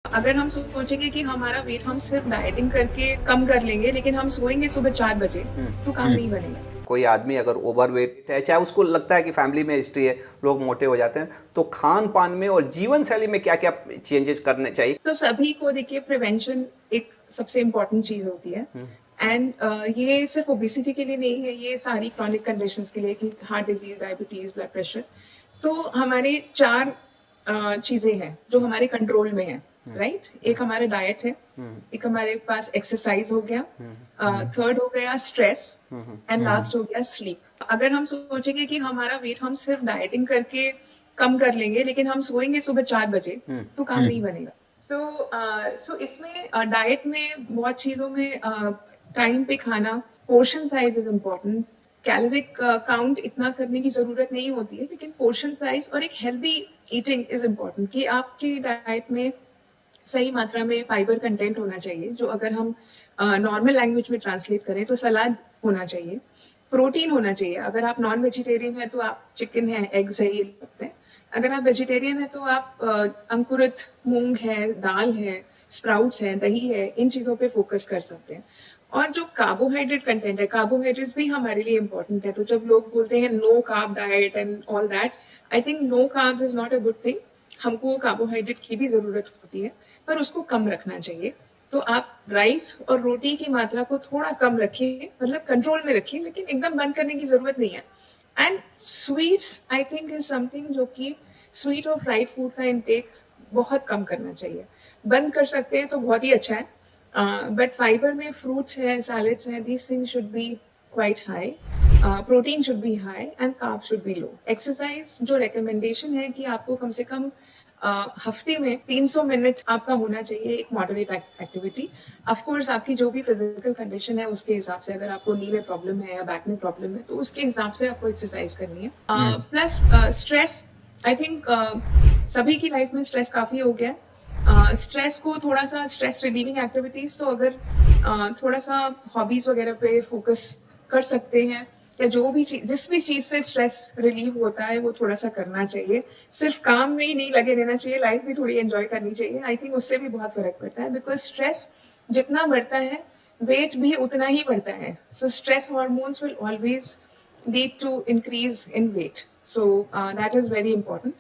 अगर हम सोचेंगे कि हमारा वेट हम सिर्फ डाइटिंग करके कम कर लेंगे, लेकिन हम सोएंगे सुबह 4 बजे, तो काम नहीं बनेगा। कोई आदमी अगर ओवरवेट है, चाहे उसको लगता है कि फैमिली में हिस्ट्री है, लोग मोटे हो जाते हैं, तो खान पान में और जीवन शैली में क्या क्या चेंजेस करने चाहिए? तो सभी को देखिए, प्रिवेंशन एक सबसे इम्पोर्टेंट चीज होती है। एंड ये सिर्फ ओबेसिटी के लिए नहीं है, ये सारी क्रॉनिक कंडीशंस के लिए, कि heart disease, diabetes, blood pressure. तो हमारे 4 चीजें हैं जो हमारे कंट्रोल में है, राइट? एक हमारा डाइट है, एक हमारे पास एक्सरसाइज हो गया, थर्ड हो गया स्ट्रेस, एंड लास्ट हो गया स्लीप। अगर हम सोचेंगे कि हमारा वेट हम सिर्फ डाइटिंग करके कम कर लेंगे, लेकिन हम सोएंगे सुबह 4 बजे, तो काम नहीं बनेगा। सो इसमें डाइट में बहुत चीजों में टाइम पे खाना, portion size is important. Caloric count इतना करने की जरूरत नहीं होती है, लेकिन पोर्शन साइज और एक हेल्दी ईटिंग इज इम्पोर्टेंट, कि आपकी डाइट में सही मात्रा में फाइबर कंटेंट होना चाहिए, जो अगर हम नॉर्मल लैंग्वेज में ट्रांसलेट करें तो सलाद होना चाहिए, प्रोटीन होना चाहिए। अगर आप नॉन वेजिटेरियन है तो आप चिकन है, एग्स है, ये लगते हैं। अगर आप वेजिटेरियन है तो आप अंकुरित मूंग है, दाल है, स्प्राउट्स है, दही है, इन चीज़ों पे फोकस कर सकते हैं। और जो कार्बोहाइड्रेट कंटेंट है, कार्बोहाइड्रेट्स भी हमारे लिए इंपॉर्टेंट है। तो जब लोग बोलते हैं no carb diet and all that, I think no carbs is not a good thing. हमको कार्बोहाइड्रेट की भी जरूरत होती है, पर उसको कम रखना चाहिए। तो आप राइस और रोटी की मात्रा को थोड़ा कम रखिए, मतलब कंट्रोल में रखिए, लेकिन एकदम बंद करने की जरूरत नहीं है। And sweets I think is something जो कि स्वीट और फ्राइड फूड का इंटेक बहुत कम करना चाहिए। बंद कर सकते हैं तो बहुत ही अच्छा है, बट फाइबर में फ्रूट्स है, सैलेड्स है, these things should be quite high. Protein should be high and carb should be low. Exercise जो रिकमेंडेशन है कि आपको कम से कम हफ्ते में 300 मिनट आपका होना चाहिए, एक मॉडरेट एक्टिविटी। ऑफ कोर्स आपकी जो भी फिजिकल कंडीशन है उसके हिसाब से, अगर आपको नी में प्रॉब्लम है या बैक में प्रॉब्लम है, तो उसके हिसाब से आपको एक्सरसाइज करनी है। प्लस स्ट्रेस, आई थिंक सभी की लाइफ में स्ट्रेस काफी हो गया है। स्ट्रेस को थोड़ा सा, स्ट्रेस रिलीविंग एक्टिविटीज, तो अगर थोड़ा सा हॉबीज वगैरह पे फोकस कर सकते हैं, या जो भी चीज, जिस भी चीज से स्ट्रेस रिलीव होता है वो थोड़ा सा करना चाहिए। सिर्फ काम में ही नहीं लगे रहना चाहिए, लाइफ भी थोड़ी एंजॉय करनी चाहिए। आई थिंक उससे भी बहुत फर्क पड़ता है, बिकॉज स्ट्रेस जितना बढ़ता है, वेट भी उतना ही बढ़ता है। So stress hormones will always lead to increase in weight. So that is very important.